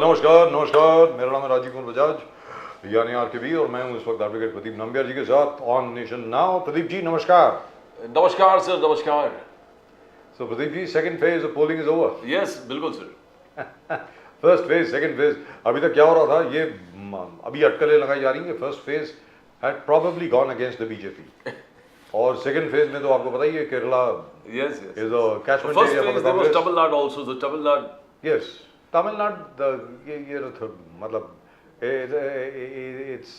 नमस्कार नमस्कार। मेरा नाम है राजीव कुमार बजाज यानी आरकेबी और मैं हूं इस वक्त एडवोकेट प्रदीप नंबियार जी के साथ on nation now. Pradeep ji नमस्कार। नमस्कार सर, नमस्कार। So Pradeep ji, second phase of polling is over. Yes, बिल्कुल sir. First phase, second phase, अभी तक क्या हो रहा था? ये अभी अटकलें लगाई जा रही हैं। First phase had probably gone against the BJP और सेकंड फेज में तो आपको पता ही है Kerala yes is a catchment first area for phase the there was Congress. Tamil Nadu also, the Tamil Nadu. Yes, Tamil Nadu मतलब it's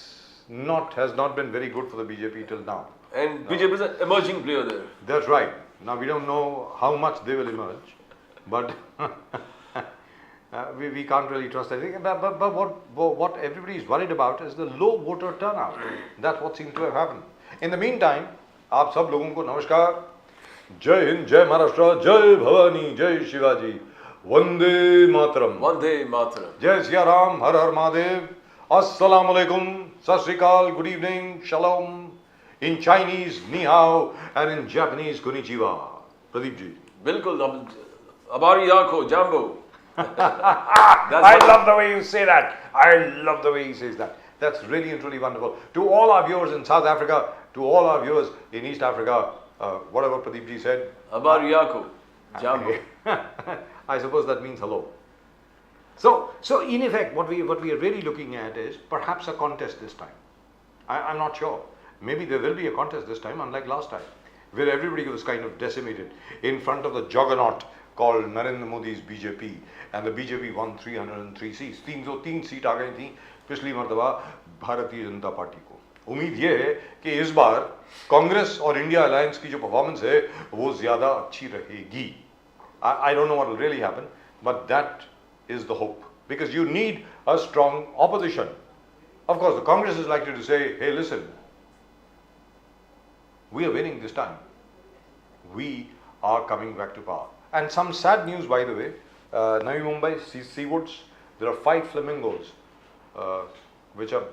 not has not been very good for the BJP till now. And BJP is an emerging player there. That's right. Now we don't know how much they will emerge, but we can't really trust anything. But what everybody is worried about is the low voter turnout. That's what seems to have happened. In the meantime, आप सब लोगों को नमस्कार, जय हिंद, जय महाराष्ट्र, जय भवानी, जय शिवाजी, वंदे मातरम, वंदे मातरम, जय सिया राम, हर हर महादेव, अस्सलाम वालेकुम, सत श्री अकाल, good evening, shalom, in Chinese, ni hao, and in Japanese, konnichiwa. Pradeep ji. बिल्कुल। हमारी आंखों jumbo. I love the way you say that. I love the way he says that. That's really and truly wonderful. To all our viewers in South Africa, to all our viewers in East Africa, whatever Pradeep ji said. हमारी आंखों jumbo. I suppose that means hello. So in effect, what we are really looking at is perhaps a contest this time. I'm not sure. Maybe there will be a contest this time, unlike last time, where everybody was kind of decimated in front of the juggernaut called Narendra Modi's BJP, and the BJP won 303 seats. 303 seat आ गई थी पिछली मर्तबा Bharatiya Janata party को। उम्मीद ये है कि इस बार कांग्रेस और इंडिया अलायंस की जो परफॉर्मेंस है वो ज्यादा अच्छी रहेगी। I don't know what will really happen, but that is the hope, because you need a strong opposition. Of course, the Congress is likely to say, hey, listen, we are winning this time. We are coming back to power. And some sad news, by the way, Navi Mumbai, Seawoods, there are 5 flamingos which were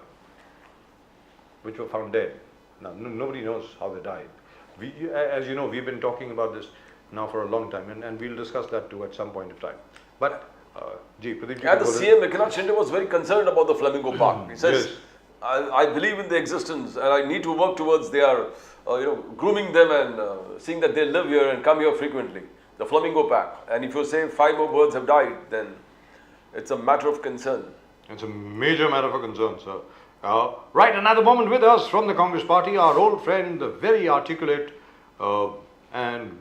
found dead. Now, nobody knows how they died. As you know, we've been talking about this now for a long time, and we'll discuss that too at some point of time. But, Pradeep ji, And the CM Eknath Shinde was very concerned about the Flamingo Park. He says, yes. I believe in the existence, and I need to work towards their, grooming them and seeing that they live here and come here frequently. The Flamingo Park. And if you say 5 more birds have died, then it's a matter of concern. It's a major matter for concern, sir. Right, another moment with us from the Congress Party, our old friend, the very articulate and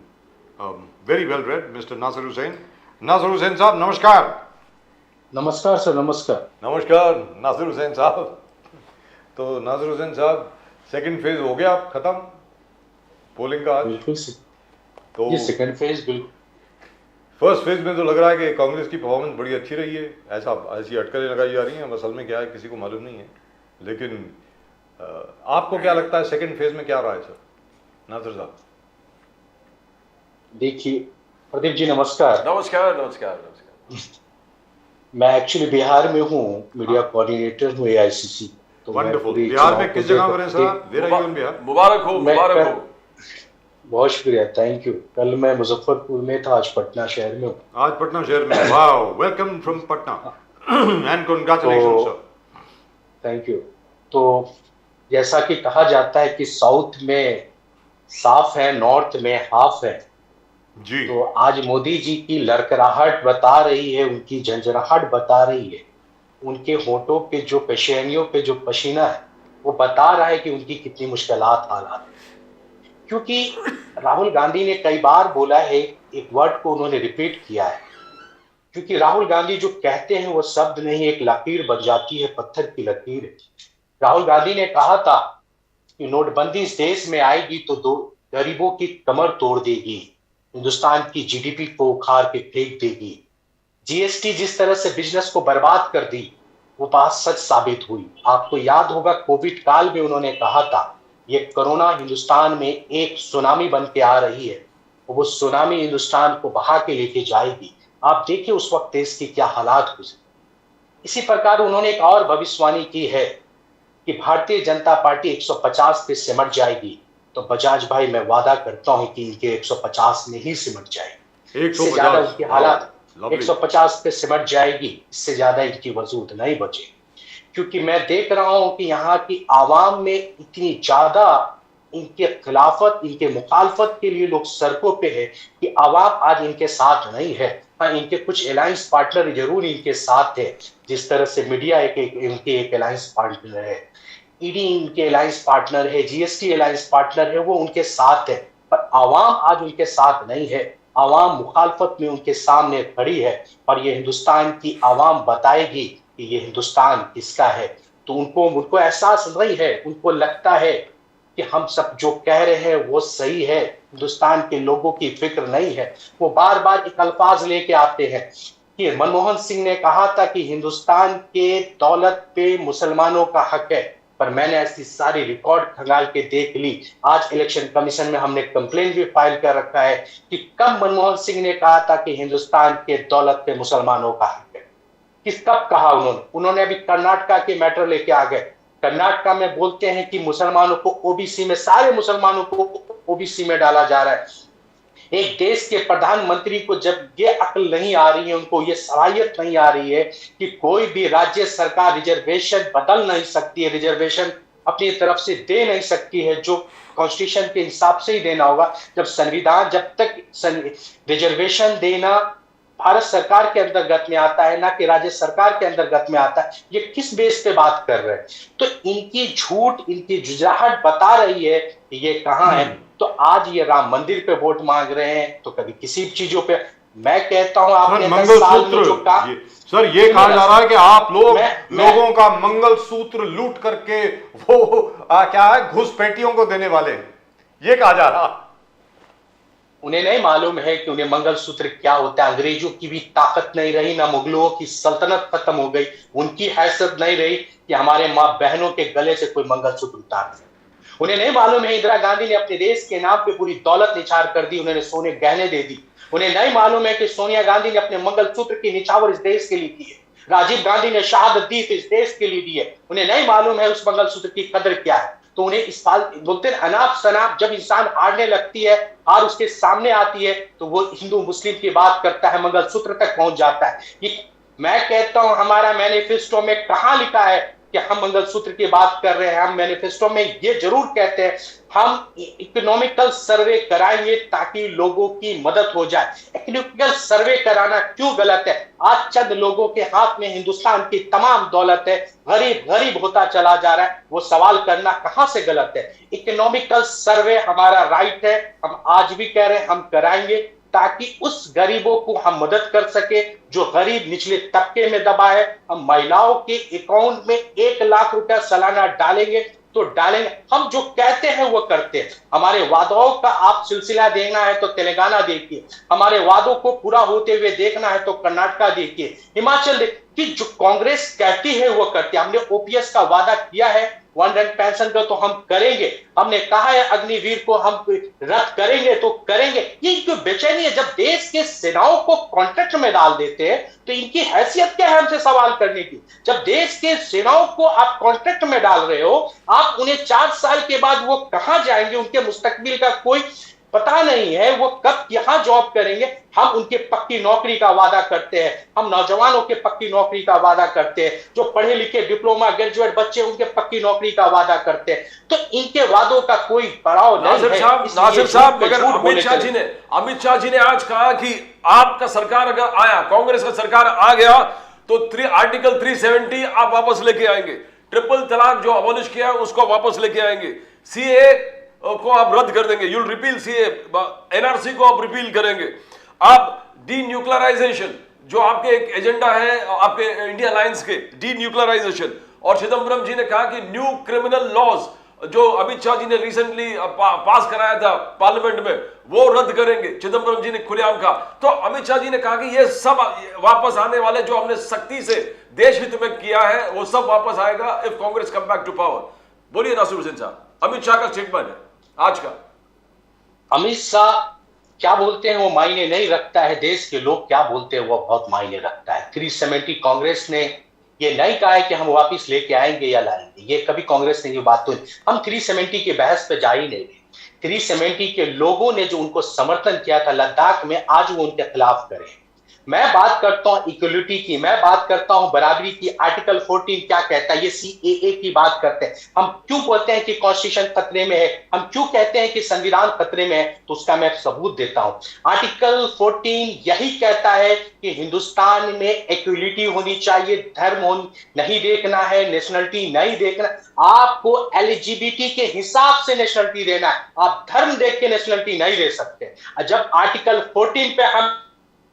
very well-read, Mr. Nasir Hussain. Nasir Hussain साहब, नमस्कार। नमस्कार sir, नमस्कार। नमस्कार नासिर हुसैन साहब। तो नासिर हुसैन साहब, second phase हो गया खत्म पोलिंग का आज? बिल्कुल तो ये सेकंड फेज बिल्कुल। फर्स्ट फेज में तो लग रहा है कि कांग्रेस की परफॉर्मेंस बड़ी अच्छी रही है, ऐसी अटकलें लगाई जा रही हैं। असल में क्या है किसी को मालूम नहीं है, लेकिन आपको क्या लगता है सेकंड फेज में क्या रहा है सर नासिर साहब? देखिए प्रदीप जी, नमस्कार। नमस्कार, नमस्कार, नमस्कार। मैं एक्चुअली बिहार में हूँ, मीडिया कोऑर्डिनेटर हूँ AICC। तो वंडरफुल। बिहार में किस जगह पर हैं सर आप? Where are you in Bihar? मुबारक हो, मुबारक हो। बहुत शुक्रिया, थैंक यू। कल मैं मुजफ्फरपुर में था, आज पटना शहर में हूँ। आज पटना शहर में, wow, welcome from Patna and congratulations sir. Thank you. तो जैसा कि कहा जाता है कि साउथ में साफ है, नॉर्थ में हाफ है जी। तो आज मोदी जी की लड़खड़ाहट बता रही है, उनकी झंझनाहट बता रही है, उनके होठों पे जो पेशेनियों पे जो पसीना है वो बता रहा है कि उनकी कितनी मुश्किलात हालात है। क्योंकि राहुल गांधी ने कई बार बोला है, एक वर्ड को उन्होंने रिपीट किया है, क्योंकि राहुल गांधी जो कहते हैं वो शब्द नहीं, एक लकीर बन जाती है, पत्थर की लकीर। राहुल गांधी ने कहा था कि नोटबंदी इस देश में आएगी तो गरीबों की कमर तोड़ देगी, हिंदुस्तान की GDP को उखाड़ के फेंक देगी। GST जिस तरह से बिजनेस को बर्बाद कर दी वो बात सच साबित हुई। आपको याद होगा कोविड काल में उन्होंने कहा था ये कोरोना हिंदुस्तान में एक सुनामी बन के आ रही है, वो सुनामी हिंदुस्तान को बहा के लेके जाएगी। आप देखिए उस वक्त देश की क्या हालात गुजरे। इसी प्रकार उन्होंने एक और भविष्यवाणी की है कि भारतीय जनता पार्टी 150 पे सिमट जाएगी। तो बजाज भाई, मैं वादा करता हूं कि इनके 150 में ही सिमट जाएगी। इससे ज्यादा उनकी हालात Lovely. 150 पे सिमट जाएगी, इससे ज्यादा इनकी वजूद नहीं बचेगी। क्योंकि मैं देख रहा हूं कि यहाँ की आवाम में इतनी ज्यादा इनके खिलाफत, इनके मुखालफत के लिए लोग सड़कों पे है कि आवाम आज इनके साथ नहीं है। हाँ, इनके कुछ अलायंस पार्टनर जरूर इनके साथ है, जिस तरह से मीडिया इनके एक अलायंस पार्टनर है, ईडी इनके अलायंस पार्टनर है, जीएसटी अलायंस पार्टनर है, वो उनके साथ है। पर आवाम आज उनके साथ नहीं है। आवाम मुखालफत में उनके सामने खड़ी है और ये हिंदुस्तान की आवाम बताएगी कि ये हिंदुस्तान किसका है। तो उनको एहसास नहीं है, उनको लगता है कि हम सब जो कह रहे हैं वो सही है, हिंदुस्तान के लोगों की फिक्र नहीं है। वो बार बार एक अल्फाज लेके आते हैं कि मनमोहन सिंह ने कहा था कि हिंदुस्तान के दौलत पे मुसलमानों का हक है, पर मैंने ऐसी सारी रिकॉर्ड खंगाल के देख ली। आज इलेक्शन कमीशन में हमने कंप्लेंट भी फाइल कर रखा है कि कब मनमोहन सिंह ने कहा था कि हिंदुस्तान के दौलत पे मुसलमानों का हक है। कब कहा उन्होंने अभी कर्नाटका के मैटर लेके आ गए। कर्नाटका में बोलते हैं कि मुसलमानों को ओबीसी में, सारे मुसलमानों को ओबीसी में डाला जा रहा है। एक देश के प्रधानमंत्री को जब ये अक्ल नहीं आ रही है, उनको ये सलाहियत नहीं आ रही है कि कोई भी राज्य सरकार रिजर्वेशन बदल नहीं सकती है, रिजर्वेशन अपनी तरफ से दे नहीं सकती है, जो कॉन्स्टिट्यूशन के हिसाब से ही देना होगा। जब संविधान, जब तक रिजर्वेशन देना भारत सरकार के अंतर्गत में आता है, ना कि राज्य सरकार के अंतर्गत में आता है, ये किस बेस पे बात कर रहे हैं? तो इनकी झूठ, इनकी जुझाहट बता रही है कि ये कहाँ है। तो आज ये राम मंदिर पे वोट मांग रहे हैं, तो कभी किसी चीजों पे। मैं कहता हूं आपने 10 साल में जो कहा, सर ये कहा जा रहा है कि आप लोगों का मंगल सूत्र लूट करके वो क्या है, घुसपैठियों को देने वाले, ये कहा जा रहा। उन्हें नहीं मालूम है कि उन्हें मंगलसूत्र क्या होता है। अंग्रेजों की भी ताकत नहीं रही, ना मुगलों की सल्तनत खत्म हो गई, उनकी हैसियत नहीं रही कि हमारे माँ बहनों के गले से कोई मंगलसूत्र उतार दे। उन्हें नहीं मालूम है इंदिरा गांधी ने अपने देश के नाम पे पूरी दौलत निछावर कर दी, उन्होंने सोने गहने दे दी। उन्हें नहीं मालूम है कि सोनिया गांधी ने अपने मंगलसूत्र की निछावर इस देश के लिए दी है, राजीव गांधी ने शहादत दी इस देश के लिए दी है। उन्हें नहीं मालूम है उस मंगलसूत्र की कदर क्या है। तो उन्हें इस बात बोलते हैं अनाप शनाप, जब इंसान हारने लगती है, हार उसके सामने आती है, तो वो हिंदू मुस्लिम की बात करता है, मंगलसूत्र तक पहुंच जाता है। ये मैं कहता हूं, हमारा मैनिफेस्टो में कहां लिखा है कि हम मंगलसूत्र की बात कर रहे हैं? हम मैनिफेस्टो में ये जरूर कहते हैं हम इकोनॉमिकल सर्वे कराएंगे ताकि लोगों की मदद हो जाए। इकोनॉमिकल सर्वे कराना क्यों गलत है? आज चंद लोगों के हाथ में हिंदुस्तान की तमाम दौलत है, गरीब गरीब होता चला जा रहा है, वो सवाल करना कहां से गलत है? इकोनॉमिकल सर्वे हमारा राइट है, हम आज भी कह रहे हैं हम कराएंगे ताकि उस गरीबों को हम मदद कर सके जो गरीब निचले तबके में दबा है। हम महिलाओं के अकाउंट में 1 लाख रुपया सालाना डालेंगे तो डालेंगे। हम जो कहते हैं वो करते हैं। हमारे वादों का आप सिलसिला देखना है तो तेलंगाना देखिए, हमारे वादों को पूरा होते हुए देखना है तो कर्नाटका देखिए, हिमाचल देखिए। जो कांग्रेस कहती है वो करती है। हमने ओपीएस का वादा किया है, 1 रैंक पेंशन का तो हम करेंगे। हमने कहा है अग्निवीर को हम रद्द करेंगे तो करेंगे। ये जो बेचैनी है, जब देश के सेनाओं को कॉन्ट्रैक्ट में डाल देते हैं तो इनकी हैसियत क्या है हमसे सवाल करने की? जब देश के सेनाओं को आप कॉन्ट्रैक्ट में डाल रहे हो, आप उन्हें 4 साल के बाद वो कहां जाएंगे, उनके मुस्तकबिल का कोई पता नहीं है, वो कब यहां जॉब करेंगे। हम उनके पक्की नौकरी का वादा करते हैं, हम नौजवानों के पक्की नौकरी का वादा करते हैं, जो पढ़े लिखे डिप्लोमा ग्रेजुएट बच्चे उनके पक्की नौकरी का वादा करते हैं। तो इनके वादों का कोई पड़ाव नहीं है। नासिर साहब, मगर अमित शाह जी ने आज कहा कि आपका सरकार अगर आया, कांग्रेस का सरकार आ गया तो आर्टिकल 370 आप वापस लेके आएंगे, ट्रिपल तलाक जो अबॉलिश किया उसको वापस लेके आएंगे, सीए को आप रद्द कर देंगे, यूल रिपील सीए, एनआरसी को आप रिपील करेंगे, आप डीन्यूक्लियराइजेशन जो आपके एक एजेंडा है आपके इंडिया अलायंस के, डीन्यूक्लियराइजेशन। और चिदम्बरम जी ने कहा कि न्यू क्रिमिनल लॉज जो अमित शाह जी ने रिसेंटली पास कराया था पार्लियामेंट में, वो रद्द करेंगे, चिदम्बरम जी ने खुलेआम कहा। तो अमित शाह जी ने कहा कि ये सब वापस आने वाले जो हमने सख्ती से देश हित में किया है वो सब वापस आएगा if Congress come back to power. बोलिए नासिर हुसैन साहब, अमित शाह का स्टेटमेंट है आज का। अमित शाह क्या बोलते हैं वो मायने नहीं रखता है, देश के लोग क्या बोलते हैं वो बहुत मायने रखता है। 370 कांग्रेस ने ये नहीं कहा है कि हम वापस लेके आएंगे या लाएंगे, ये कभी कांग्रेस ने ये बात तो नहीं। हम 370 के बहस पे जा ही नहीं गए। 370 के लोगों ने जो उनको समर्थन किया था लद्दाख में, आज वो उनके खिलाफ करे। मैं बात करता हूं इक्वलिटी की, मैं बात करता हूं बराबरी की। आर्टिकल 14 क्या कहता है, ये सीएए की बात करते हैं। हम क्यों बोलते हैं कि कॉन्स्टिट्यूशन खतरे में है, हम क्यों कहते हैं कि संविधान खतरे में है, तो उसका मैं सबूत देता हूं। आर्टिकल 14 यही कहता है कि हिंदुस्तान में इक्वलिटी होनी चाहिए, धर्म नहीं देखना है, नेशनलिटी नहीं देखना। आपको एलिजिबिलिटी के हिसाब से नेशनलिटी देना है, आप धर्म देख के नेशनलिटी नहीं दे सकते। जब आर्टिकल 14 पे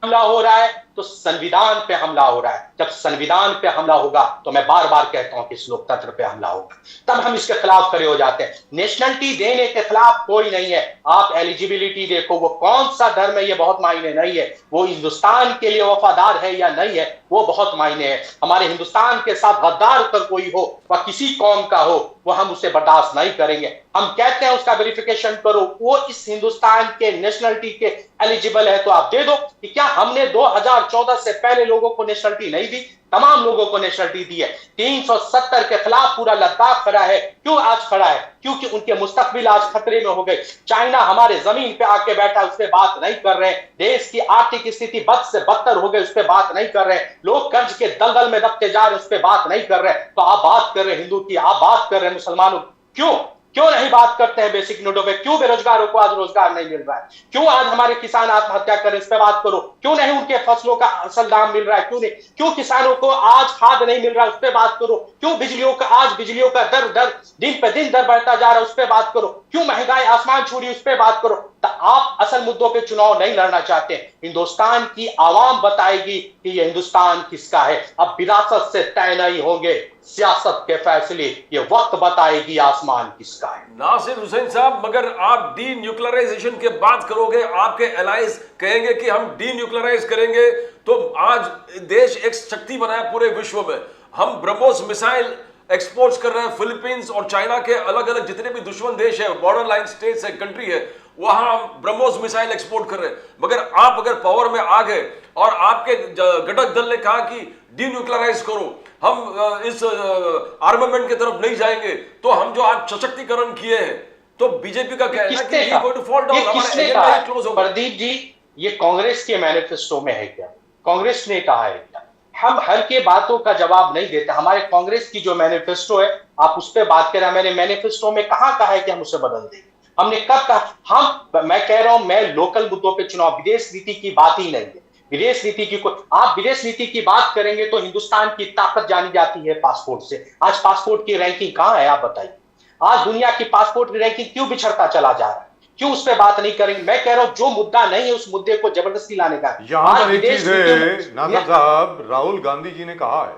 हमला हो रहा है तो संविधान पे हमला हो रहा है। जब संविधान पे हमला होगा तो मैं बार बार कहता हूं कि इस लोकतंत्र पे हमला होगा, तब हम इसके खिलाफ खड़े हो जाते हैं। नेशनलिटी देने के खिलाफ कोई नहीं है। आप एलिजिबिलिटी देखो, वो कौन सा धर्म है ये बहुत मायने नहीं है, वो हिंदुस्तान के लिए वफादार है या नहीं है वो बहुत मायने है। हमारे हिंदुस्तान के साथ गद्दार कर कोई हो, वह किसी कौम का हो, वो हम उसे बर्दाश्त नहीं करेंगे। हम कहते हैं उसका वेरिफिकेशन करो, वो इस हिंदुस्तान के नेशनलिटी के एलिजिबल है तो आप दे दो। कि क्या हमने 2014 से पहले लोगों को नेशनलिटी नहीं दी? तमाम लोगों को नेशनलिटी दी है। 370 के खिलाफ पूरा लद्दाख खड़ा है। क्यों आज खड़ा है? क्योंकि उनके मुस्तकबिल आज खतरे में हो गए। चाइना हमारे जमीन पे आके बैठा, उस पर बात नहीं कर रहे। देश की आर्थिक स्थिति बद से बदतर हो गई, उस पर बात नहीं कर रहे। लोग कर्ज के दलदल में दबते जा रहे, उस पर बात नहीं कर रहे। तो आप बात कर रहे हिंदू की, आप बात कर रहे मुसलमानों। क्यों क्यों नहीं बात करते हैं बेसिक नीडों पे? क्यों बेरोजगारों को आज रोजगार नहीं मिल रहा है? क्यों आज हमारे किसान आत्महत्या कर रहे, इस पे बात करो। क्यों नहीं उनके फसलों का असल दाम मिल रहा है? क्यों नहीं? क्यों किसानों को आज खाद नहीं मिल रहा है, उस पे बात करो। क्यों बिजलियों का दर दिन पे दिन दर बढ़ता जा रहा है, उस पे बात करो। क्यों महंगाई आसमान छू रही, उस पे बात करो। तो आप असल मुद्दों पे चुनाव नहीं लड़ना चाहते। हिंदुस्तान की आवाम बताएगी कि ये हिंदुस्तान किसका है। अब विरासत से तय नहीं होंगे सियासत के फैसले, ये वक्त बताएगी आसमान किसका है। नासिर हुसैन साहब, मगर आप डी न्यूक्लियराइजेशन के बात करोगे, आपके एलाइज कहेंगे कि हम डी न्यूक्लियराइज करेंगे, तो आज देश एक शक्ति बना है पूरे विश्व में। हम ब्रह्मोस मिसाइल एक्सपोर्ट कर रहे हैं। फिलीपींस और चाइना के अलग अलग जितने भी दुश्मन देश है, बॉर्डर लाइन स्टेट्स है, कंट्री है, वहां हम ब्रह्मोस मिसाइल एक्सपोर्ट कर रहे हैं। मगर आप अगर पावर में आ गए और आपके घटक दल ने कहा कि डी न्यूक्लियराइज करो, हम इस आर्मामेंट की तरफ नहीं जाएंगे, तो हम जो आज सशक्तिकरण किए हैं, तो बीजेपी का क्या है ना कि ये गोइंग टू फॉल डाउन, हमारा एजेंडा ही क्लोज होगा। प्रदीप जी, ये कांग्रेस के मैनिफेस्टो में है क्या? कांग्रेस ने कहा है क्या? हम हर के बातों का जवाब नहीं देते। हमारे कांग्रेस की जो मैनिफेस्टो है, आप उस पर बात करें। मैंने मैनिफेस्टो में कहा है कि हम उसे बदल देंगे? हमने कब कहा? मैं कह रहा हूं, मैं लोकल मुद्दों पे चुनाव, विदेश नीति की बात ही नहीं है। विदेश नीति की आप विदेश नीति की बात करेंगे तो हिंदुस्तान की ताकत जानी जाती है पासपोर्ट से। आज पासपोर्ट की रैंकिंग कहां है, आप बताइए। आज दुनिया की पासपोर्ट की रैंकिंग क्यों बिछड़ता चला जा रहा है? क्यों उस पर बात नहीं करेंगे? मैं कह रहा हूं, जो मुद्दा नहीं है उस मुद्दे को जबरदस्ती लाने का। यहां पर एक चीज है नासिर साहब, राहुल गांधी जी ने कहा है,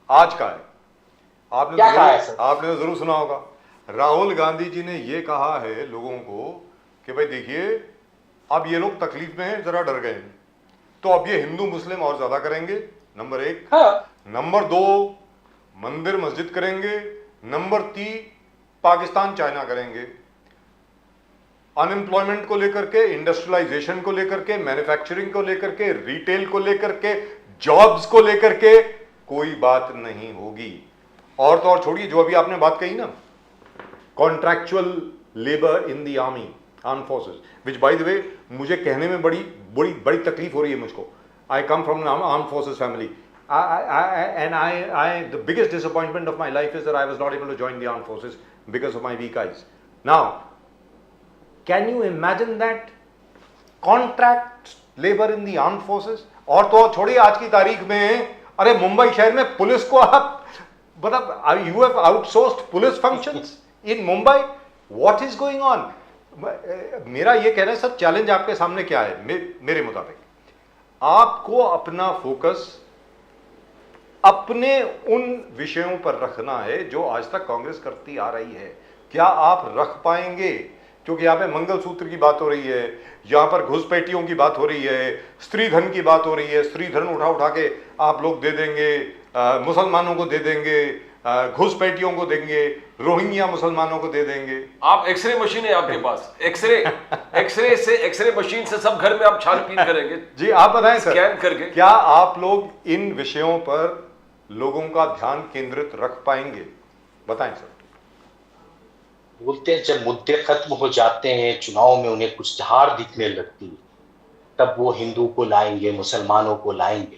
आज का है, आपने जरूर सुना होगा। राहुल गांधी जी ने यह कहा है लोगों को कि भाई देखिए, अब ये लोग तकलीफ में हैं, जरा डर गए हैं, तो अब ये हिंदू मुस्लिम और ज्यादा करेंगे, नंबर 1। नंबर 2, मंदिर मस्जिद करेंगे। नंबर 3, पाकिस्तान चाइना करेंगे। अनएम्प्लॉयमेंट को लेकर के, इंडस्ट्रियलाइजेशन को लेकर के, मैन्युफैक्चरिंग को लेकर के, रिटेल को लेकर के, जॉब्स को लेकर के कोई बात नहीं होगी। और तो और छोड़िए, जो अभी आपने बात कही ना, contractual labour in the army, arm forces, which by the way मुझे कहने में बड़ी तकलीफ हो रही है मुझको। I come from arm forces family, the biggest disappointment of my life is that I was not able to join the armed forces because of my weak eyes. Now, can you imagine that? Contract labor in the armed forces? और तो छोड़िए, आज की तारीख में, अरे मुंबई शहर में पुलिस को आप मतलब, you have outsourced police functions in Mumbai? What is going on? मेरा ये कहना है सर, चैलेंज आपके सामने क्या है? मेरे मुताबिक आपको अपना फोकस अपने उन विषयों पर रखना है जो आज तक कांग्रेस करती आ रही है। क्या आप रख पाएंगे? क्योंकि यहाँ पे मंगलसूत्र की बात हो रही है, यहाँ पर घुसपैठियों की बात हो रही है, स्त्री धन की बात हो रही है। स्त्री धन उठा के आप लोग दे देंगे, मुसलमानों को दे देंगे, घुसपैठियों को देंगे, रोहिंग्या मुसलमानों को दे देंगे। आप एक्सरे मशीन है आपके पास, एक्सरे मशीन से सब घर में आप छानबीन करेंगे। जी आप बताएं सर, स्कैन करके। क्या आप लोग इन विषयों पर लोगों का ध्यान केंद्रित रख पाएंगे? बताएं सर। बोलते हैं जब मुद्दे खत्म हो जाते हैं, चुनाव में उन्हें कुछ धार दिखने लगती है, तब वो हिंदू को लाएंगे, मुसलमानों को लाएंगे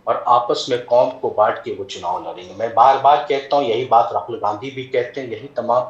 और आपस में कौम को बांट के वो चुनाव लड़ेंगे। मैं बार बार कहता हूं, यही बात राहुल गांधी भी कहते हैं, यही तमाम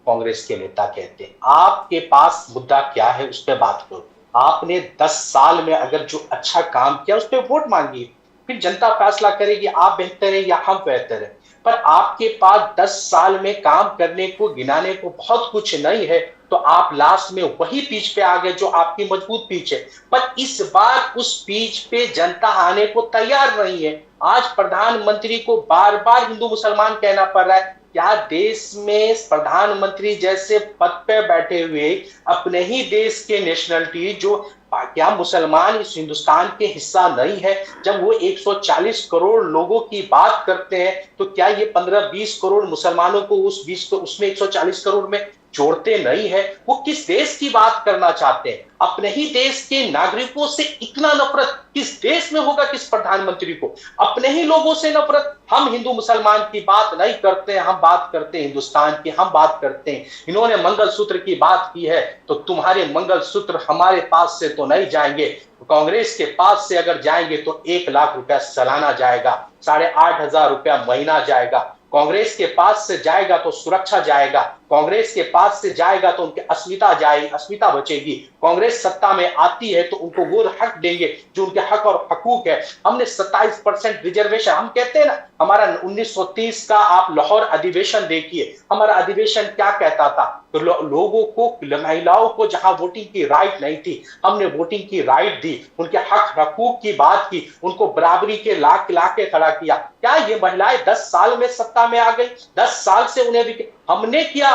कांग्रेस के नेता कहते हैं। आपके पास मुद्दा क्या है, उस पर बात करो। आपने 10 साल में अगर जो अच्छा काम किया उस पर वोट मांगिए, फिर जनता फैसला करेगी आप बेहतर है या हम बेहतर है। पर आपके पास 10 साल में काम करने को, गिनाने को बहुत कुछ नहीं है, तो आप लास्ट में वही पीच पे आ गए जो आपकी मजबूत पीच है। पर इस बार उस पीच पे जनता आने को तैयार नहीं है। आज प्रधानमंत्री को बार बार हिंदू मुसलमान कहना पड़ रहा है। क्या देश में प्रधानमंत्री जैसे पद पे बैठे हुए अपने ही देश के नेशनलिटी, जो क्या मुसलमान इस हिंदुस्तान के हिस्सा नहीं है? जब वो 140 करोड़ लोगों की बात करते हैं तो क्या ये 15-20 करोड़ मुसलमानों को उसमें 140 करोड़ में जोड़ते नहीं है? वो किस देश की बात करना चाहते हैं? अपने ही देश के नागरिकों से इतना नफरत किस देश में होगा, किस प्रधानमंत्री को? अपने ही लोगों से नफरत। हम हिंदू मुसलमान की बात नहीं करते हैं, हम बात करते हैं हिंदुस्तान की, हम बात करते हैं। इन्होंने मंगलसूत्र की बात की है तो तुम्हारे मंगलसूत्र हमारे पास से तो नहीं जाएंगे। कांग्रेस के पास से अगर जाएंगे तो 1 लाख रुपया सालाना जाएगा, 8,500 रुपया महीना जाएगा। कांग्रेस के पास से जाएगा तो सुरक्षा जाएगा, कांग्रेस के पास से जाएगा तो उनकी अस्मिता बचेगी। कांग्रेस सत्ता में आती है तो उनको वो हक देंगे जो उनके हक और हकूक है। हमने 27% रिजर्वेशन, हम कहते हैं ना, हमारा 1930 का आप लाहौर अधिवेशन देखिए, हमारा अधिवेशन क्या कहता था? तो लोगों को, महिलाओं को जहां वोटिंग की राइट नहीं थी, हमने वोटिंग की राइट दी, उनके हक हकूक की बात की, उनको बराबरी के लाख के खड़ा किया। क्या ये महिलाएं 10 साल में सत्ता में आ गई? 10 साल से उन्हें भी हमने किया,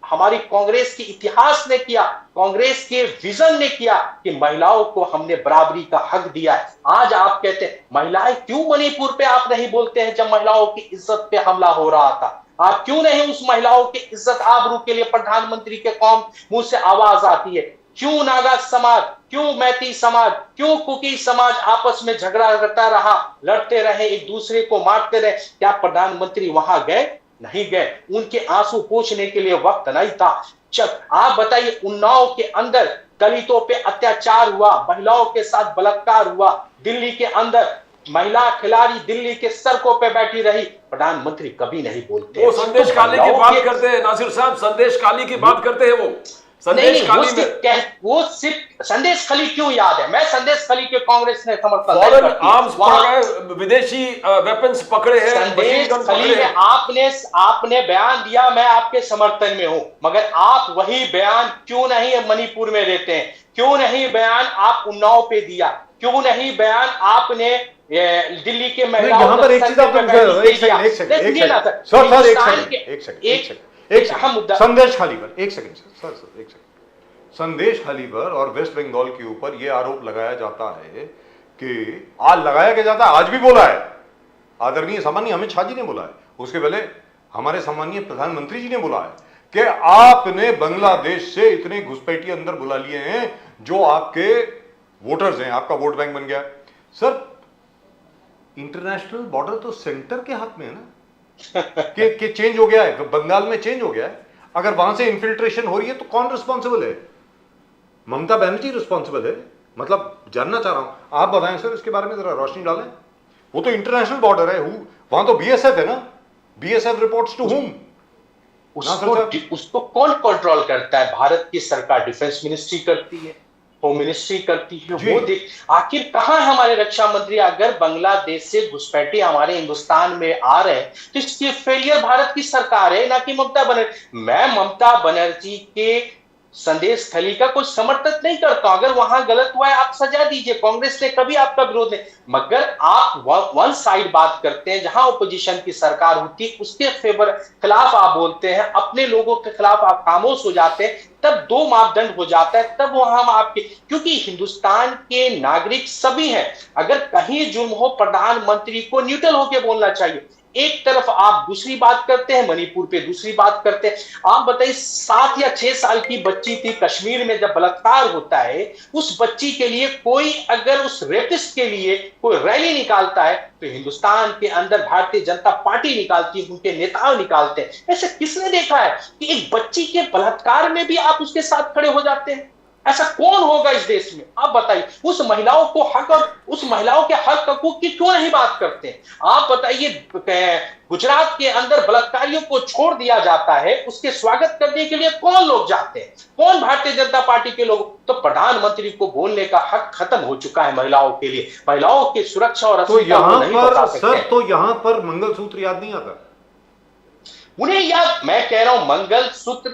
हमारी कांग्रेस के इतिहास ने किया, कांग्रेस के विजन ने किया कि महिलाओं को हमने बराबरी का हक दिया है। आज आप कहते हैं महिलाएं, क्यों मणिपुर पे आप नहीं बोलते हैं जब महिलाओं की इज्जत पे हमला हो रहा था? आप क्यों नहीं उस महिलाओं की इज्जत आबरू के लिए प्रधानमंत्री के कौम मुंह से आवाज आती है? क्यों नागा समाज, क्यों मैती समाज, क्यों कुकी समाज आपस में झगड़ा करता रहा, लड़ते रहे, एक दूसरे को मारते रहे? क्या प्रधानमंत्री वहां गए? नहीं गए। उनके आंसू पोंछने के लिए वक्त नहीं था। आप बताइए, उन्नाव के अंदर दलितों पे अत्याचार हुआ, महिलाओं के साथ बलात्कार हुआ, दिल्ली के अंदर महिला खिलाड़ी दिल्ली के सड़कों पे बैठी रही, प्रधानमंत्री कभी नहीं बोलते। वो संदेश काली की बात करते हैं नासिर साहब, संदेश काली की बात करते हैं। वो संदेश काली में वो सिर्फ संदेश खाली क्यों याद है? मैं संदेश खाली के कांग्रेस ने समर्थन फॉरेन आर्म्स पकड़े, विदेशी वेपन्स पकड़े हैं, संदेश खाली में आपने बयान दिया, मैं आपके समर्थन में हूं, मगर आप वही बयान क्यों नहीं मणिपुर में देते हैं? क्यों नहीं बयान आप उन्नाव पे दिया? क्यों नहीं बयान आपने दिल्ली के महिलाओं यहाँ पर एक चीज आप संदेश खाली पर एक सेकंड सर, संदेश खाली पर और वेस्ट बंगाल के ऊपर यह आरोप लगाया जाता है कि आज भी बोला है, आदरणीय सम्मानीय अमित शाह जी ने बोला है, उसके पहले हमारे सम्मानीय प्रधानमंत्री जी ने बोला है कि आपने बांग्लादेश से इतने घुसपैठिए अंदर बुला लिए हैं जो आपके वोटर्स हैं, आपका वोट बैंक बन गया। सर, इंटरनेशनल बॉर्डर तो सेंटर के हाथ में है ना कि चेंज हो गया है, बंगाल में चेंज हो गया है। अगर वहां से इन्फिल्ट्रेशन हो रही है तो कौन रिस्पॉन्सिबल है? ममता बनर्जी रिस्पॉन्सिबल है? मतलब जानना चाह रहा हूं, आप बताएं सर, इसके बारे में जरा रोशनी डालें। वो तो इंटरनेशनल बॉर्डर है, वहां तो बीएसएफ है ना, बीएसएफ रिपोर्ट्स टू हुम? उसको कौन कंट्रोल करता है? भारत की सरकार, डिफेंस मिनिस्ट्री करती है, होम मिनिस्ट्री करती है। वो देख आखिर कहां है हमारे रक्षा मंत्री? अगर बांग्लादेश से घुसपैठे हमारे हिंदुस्तान में आ रहे हैं तो इसकी फेलियर भारत की सरकार है, ना कि ममता बनर्जी। मैं ममता बनर्जी के संदेश खली का कोई समर्थन नहीं करता। अगर वहां गलत हुआ है आप सजा दीजिए, कांग्रेस ने कभी आपका विरोध नहीं, मगर आप वन साइड बात करते हैं। जहां ओपोजिशन की सरकार होती है उसके खिलाफ आप बोलते हैं, अपने लोगों के खिलाफ आप खामोश हो जाते हैं, तब 2 मापदंड हो जाता है। तब वो हम आपके, क्योंकि हिंदुस्तान के नागरिक सभी हैं, अगर कहीं जुर्म हो प्रधानमंत्री को न्यूट्रल होकर बोलना चाहिए। एक तरफ आप दूसरी बात करते हैं, मणिपुर पे दूसरी बात करते हैं। आप बताइए, 7 या 6 साल की बच्ची थी कश्मीर में, जब बलात्कार होता है उस बच्ची के लिए कोई, अगर उस रेपिस्ट के लिए कोई रैली निकालता है तो हिंदुस्तान के अंदर भारतीय जनता पार्टी निकालती है, उनके नेता निकालते हैं। ऐसे किसने देखा है कि एक बच्ची के बलात्कार में भी आप उसके साथ खड़े हो जाते हैं? ऐसा कौन होगा इस देश में? आप बताइए। उस महिलाओं को हक और उस महिलाओं के हक हकूक की क्यों नहीं बात करते हैं? आप बताइए, गुजरात के अंदर बलात्कारियों को छोड़ दिया जाता है, उसके स्वागत करने के लिए कौन लोग जाते हैं? कौन भारतीय जनता पार्टी के लोग? तो प्रधानमंत्री को बोलने का हक खत्म हो चुका है महिलाओं के लिए। महिलाओं की सुरक्षा और तो अस्मिता को नहीं बता सकते। सर, तो यहां पर मंगलसूत्र याद नहीं आता उन्हें याद, मैं कह रहा हूं मंगलसूत्र,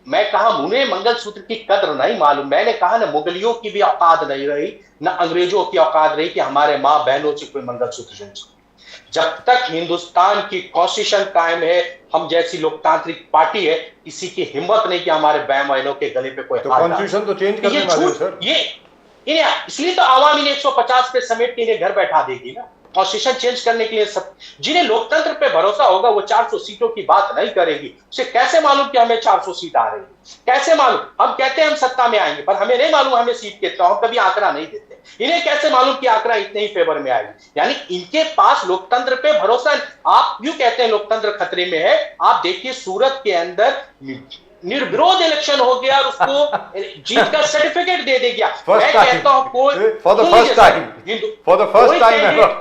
मैं कहा उन्हें मंगलसूत्र की कद्र नहीं मालूम। मैंने कहा ना, मुगलियों की भी औकात नहीं रही, ना अंग्रेजों की औकात रही कि हमारे मां बहनों से कोई मंगलसूत्र चुन सके। जब तक हिंदुस्तान की कॉन्स्टिट्यूशन कायम है, हम जैसी लोकतांत्रिक पार्टी है, किसी की हिम्मत नहीं कि हमारे बहनों के गले पे कोई हाथ डाले। कॉन्स्टिट्यूशन तो चेंज करने वाले हैं सर। ये इन्हें इसलिए तो आवाम इन्हें 150 पे समेट के इन्हें घर बैठा देगी ना, कॉन्स्टिट्यूशन चेंज करने के लिए। सब जिन्हें लोकतंत्र पे भरोसा होगा वो 400 सीटों की बात नहीं करेगी। उसे कैसे मालूम कि हमें 400 सीट आ रही है? कैसे मालूम? हम कहते हैं हम सत्ता में आएंगे, पर हमें नहीं मालूम हमें सीट कितना, हम कभी आंकड़ा नहीं देते। इन्हें कैसे मालूम कि आंकड़ा इतने ही फेवर में आएगी? यानी इनके पास लोकतंत्र पे भरोसा। आप क्यों कहते हैं लोकतंत्र खतरे में है? आप देखिए, सूरत के अंदर निर्विरोध इलेक्शन हो गया और उसको जीत का सर्टिफिकेट दे दिया। मैं कहता हूं कोई फॉर द फर्स्ट टाइम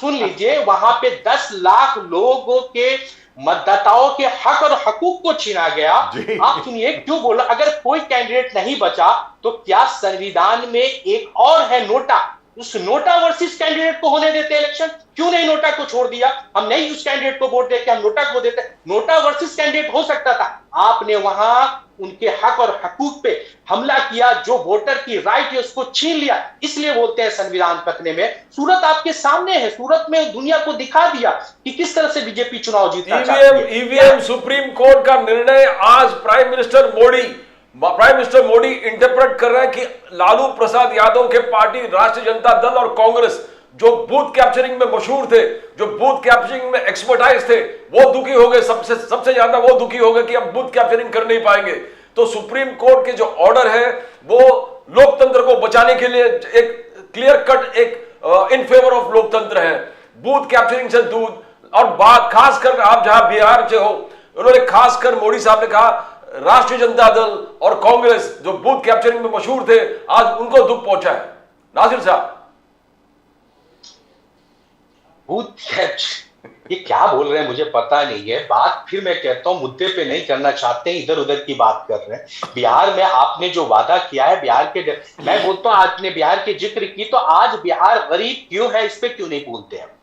सुन लीजिए, वहां पे 10 लाख लोगों के मतदाताओं के हक और हकूक को छीना गया। आप सुनिए क्यों बोला, अगर कोई कैंडिडेट नहीं बचा तो क्या संविधान में एक और है नोटा, उस नोटा वर्सेस कैंडिडेट को होने देते इलेक्शन? क्यों नहीं नोटा को छोड़ दिया? हम नहीं उस कैंडिडेट को वोट देके हम नोटा को देते। नोटा वर्सेस कैंडिडेट हो सकता था। आपने वहां उनके हक और हकूक पे हमला किया, जो वोटर की राइट है उसको छीन लिया। इसलिए बोलते हैं संविधान खतरे में। सूरत आपके सामने है, सूरत में दुनिया को दिखा दिया कि किस तरह से बीजेपी चुनाव जीतना चाहती है। ईवीएम सुप्रीम कोर्ट का निर्णय आज प्राइम मिनिस्टर मोदी इंटरप्रेट कर रहे हैं कि लालू प्रसाद यादव के पार्टी राष्ट्रीय जनता दल और कांग्रेस, जो बूथ कैप्चरिंग में मशहूर थे, जो बूथ कैप्चरिंग में एक्सपर्टाइज थे, वो दुखी हो गए। सबसे ज्यादा वो दुखी हो गए कि अब बूथ कैप्चरिंग कर नहीं पाएंगे। तो सुप्रीम कोर्ट के जो ऑर्डर है वो लोकतंत्र को बचाने के लिए एक क्लियर कट, एक इन फेवर ऑफ लोकतंत्र है। बूथ कैप्चरिंग से दूर, और बात खासकर आप जहां बिहार से हो, उन्होंने खासकर मोदी साहब ने कहा राष्ट्रीय जनता दल और कांग्रेस जो बूथ कैप्चरिंग में मशहूर थे, आज उनको दुख पहुंचा है। नासिर साहब, बूथ कैप्चर, ये क्या बोल रहे हैं मुझे पता नहीं है। बात फिर मैं कहता हूं मुद्दे पे नहीं करना चाहते, इधर उधर की बात कर रहे हैं। बिहार में आपने जो वादा किया है, बिहार के, मैं बोलता हूं आपने बिहार के जिक्र की, तो आज बिहार गरीब क्यों है इस पे क्यों नहीं बोलते हैं?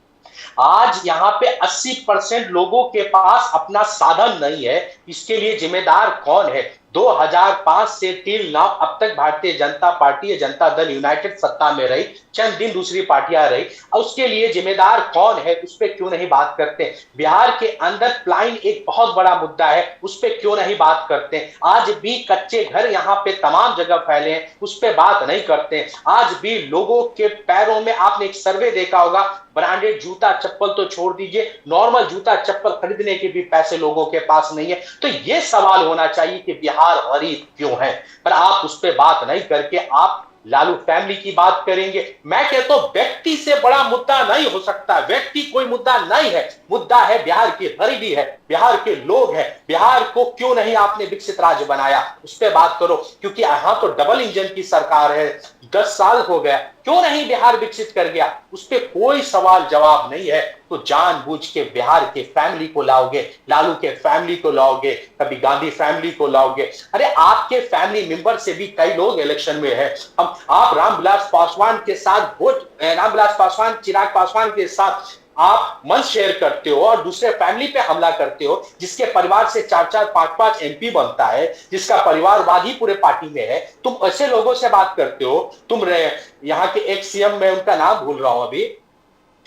आज यहाँ पे 80% लोगों के पास अपना साधन नहीं है। इसके लिए जिम्मेदार कौन है? 2005 से टिल नाउ अब तक भारतीय जनता पार्टी, जनता दल यूनाइटेड सत्ता में रही, चंद दिन दूसरी पार्टियां रही, और उसके लिए जिम्मेदार कौन है उस पर क्यों नहीं बात करते? बिहार के अंदर प्लाइन एक बहुत बड़ा मुद्दा है, उस पर क्यों नहीं बात करते? आज भी कच्चे घर यहाँ पे तमाम जगह फैले हैं, उस पर बात नहीं करते। आज भी लोगों के पैरों में, आपने एक सर्वे देखा होगा, ब्रांडेड जूता चप्पल तो छोड़ दीजिए, नॉर्मल जूता चप्पल खरीदने के भी पैसे लोगों के पास नहीं है। तो ये सवाल होना चाहिए कि बिहार गरीब क्यों है, पर आप उस पर बात नहीं करके आप लालू फैमिली की बात करेंगे। मैं कहता हूं व्यक्ति से बड़ा मुद्दा नहीं हो सकता। व्यक्ति कोई मुद्दा नहीं है, मुद्दा है बिहार की गरीबी है, बिहार के लोग हैं। बिहार को क्यों नहीं आपने विकसित राज्य बनाया, उस पर बात करो। क्योंकि यहां तो डबल इंजन की सरकार है, 10 साल हो गया, क्यों नहीं बिहार विकसित कर गया? उस पर कोई सवाल जवाब नहीं है। तो जानबूझ के बिहार के फैमिली को लाओगे, लालू के फैमिली को लाओगे, कभी गांधी फैमिली को लाओगे। अरे आपके फैमिली मेंबर से भी कई लोग इलेक्शन में है। आप रामविलास पासवान के साथ रामविलास पासवान, चिराग पासवान के साथ आप मंच शेयर करते हो और दूसरे फैमिली पे हमला करते हो, जिसके परिवार से 4-4, 5-5 एमपी बनता है, जिसका परिवारवाद ही पूरे पार्टी में है। तुम ऐसे लोगों से बात करते हो। तुम यहाँ के एक सीएम, मैं उनका नाम भूल रहा हूं अभी,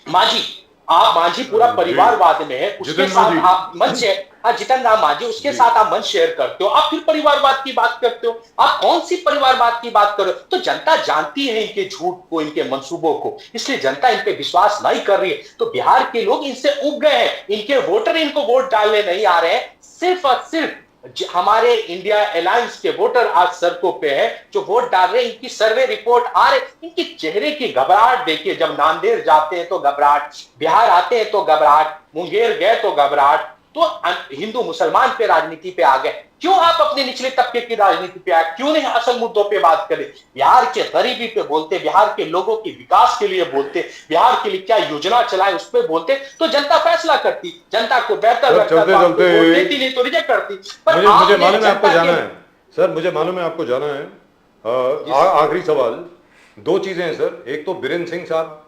मांझी, आप मांझी पूरा परिवारवाद में है, उसके साथ आप मंच, जितन राम मांझी, उसके साथ आप मंच शेयर करते हो, आप फिर परिवारवाद की बात करते हो। आप कौन सी परिवारवाद की बात करो? तो जनता जानती है इनके झूठ को, इनके मंसूबों को, इसलिए जनता इन पे विश्वास नहीं कर रही है। तो बिहार के लोग इनसे उब गए हैं, इनके वोटर इनको वोट डालने नहीं आ रहे हैं। सिर्फ और सिर्फ हमारे इंडिया अलायंस के वोटर आज सड़कों पे है, जो वोट डाल रहे हैं। इनकी सर्वे रिपोर्ट आ रहे, इनकी चेहरे की घबराहट देखिए। जब नांदेड़ जाते हैं तो घबराहट, बिहार आते हैं तो घबराहट, मुंगेर गए तो घबराहट, तो हिंदू मुसलमान पे राजनीति पे आ गए। क्यों आप अपने निचले तबके की राजनीति पे आए? क्यों नहीं असल मुद्दों पे बात करें? बिहार के गरीबी पे बोलते, बिहार के लोगों के विकास के लिए बोलते, बिहार के लिए क्या योजना चलाए उस पर बोलते, तो जनता फैसला करती, जनता को बेहतर लगता, चलते तो आपको चलते वोट देती, नहीं तो रिजेक्ट करती। पर मुझे आपने मालूम है आपको जनता जाना के- है सर, मुझे मालूम है आपको जाना है। आखिरी सवाल, दो चीजें हैं सर। एक तो बीरेंद्र सिंह साहब,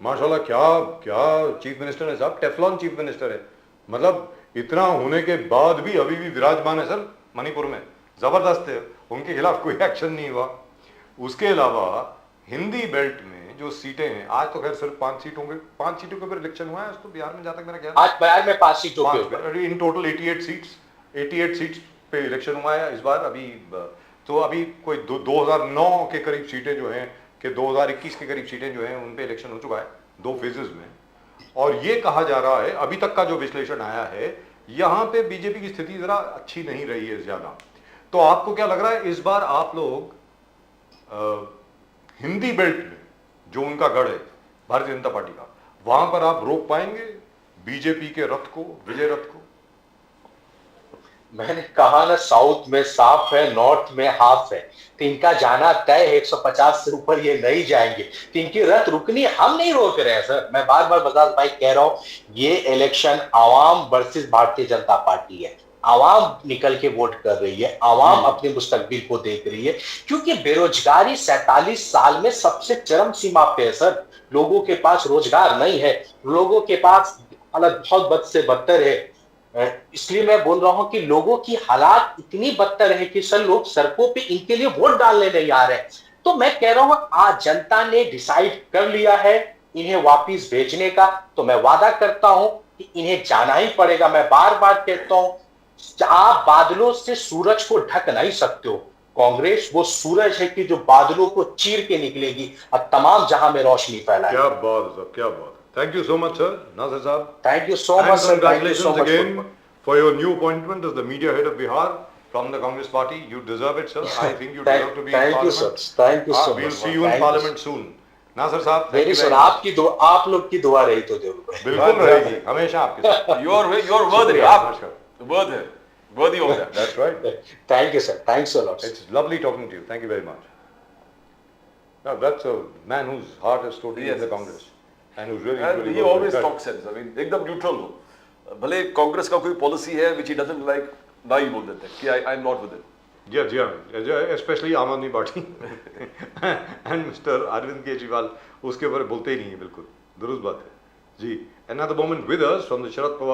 माशाल्लाह क्या क्या चीफ मिनिस्टर है साहब, टेफलॉन चीफ मिनिस्टर है। मतलब इतना होने के बाद भी अभी भी विराजमान है सर मणिपुर में, जबरदस्त है। उनके खिलाफ कोई एक्शन नहीं हुआ। उसके अलावा हिंदी बेल्ट में जो सीटें हैं, आज तो खैर सिर्फ 5 सीटों के ऊपर इलेक्शन हुआ है आज तो बिहार में, जहां तक मेरा ख्याल है। आज बिहार में 5 सीटों के ऊपर, इन टोटल 88 सीट्स पे इलेक्शन हुआ है इस बार। अभी तो अभी कोई 2009 के करीब सीटें जो हैं कि 2021 के करीब सीटें जो हैं उन पे इलेक्शन हो चुका है 2 फेजेस में। और ये कहा जा रहा है, अभी तक का जो विश्लेषण आया है, यहाँ पे बीजेपी की स्थिति जरा अच्छी नहीं रही है ज्यादा। तो आपको क्या लग रहा है इस बार आप लोग हिंदी बेल्ट में जो उनका गढ़ है भारतीय जनता पार्टी का, वहां पर आप रोक पाएंगे बीजेपी के रथ को, विजय रथ को? मैंने कहा ना, साउथ में साफ है, नॉर्थ में हाफ है, तो इनका जाना तय है। 150 से ऊपर ये नहीं जाएंगे, तो इनकी रथ रुकनी हम नहीं रोक रहे हैं सर। मैं बार बार बजाज भाई कह रहा हूं, ये इलेक्शन आवाम वर्सेस भारतीय जनता पार्टी है। आवाम निकल के वोट कर रही है, आवाम अपने मुस्तकबिल को देख रही है, क्योंकि बेरोजगारी 47 साल में सबसे चरम सीमा पे है सर। लोगों के पास रोजगार नहीं है, लोगों के पास हालत बहुत बद से बदतर है। इसलिए मैं बोल रहा हूं कि लोगों की हालात इतनी बदतर है कि सर लोग सड़कों पे इनके लिए वोट डालने नहीं आ रहे। तो मैं कह रहा हूं, आज जनता ने डिसाइड कर लिया है इन्हें वापिस भेजने का, तो मैं वादा करता हूं कि इन्हें जाना ही पड़ेगा। मैं बार बार कहता हूं, आप बादलों से सूरज को ढक नहीं सकते हो। कांग्रेस वो सूरज है कि जो बादलों को चीर के निकलेगी और तमाम जहां में रोशनी फैलाएगी। क्या बात है सर, क्या बात है। Thank you so much sir Nasir साहब। Thank you so much sir, thank you so Congratulations much again for your new appointment as the media head of Bihar from the Congress party. You deserve it, sir. I think you deserve to be in thank you sir, Parliament. Thank you so We'll much. see you in Parliament soon. नासिर साहब, thank very you sir, very much. आपकी दुआ, आप लोग की दुआ रही तो जरूर है। बिल्कुल रहेगी, हमेशा आपके साथ। You are worthy. शुक्रिया, आप नमस्कार। worthy of that. That's right. Thank you sir, thanks a lot. It's lovely talking to you. Thank you very much. Now, that's a man whose heart is totally in Yes. the Congress and who's really, And really he well always prepared. talks sense. I mean, एकदम neutral हो। भले कांग्रेस का कोई policy है which he doesn't like, ना ही बोल देते कि I am not with it. जी हाँ, especially आम आदमी party and Mr. Arvind Kejriwal उसके ऊपर बोलते ही नहीं है, बिल्कुल दुरुस्त बात है जी। Another moment with us from the Sharad Pawar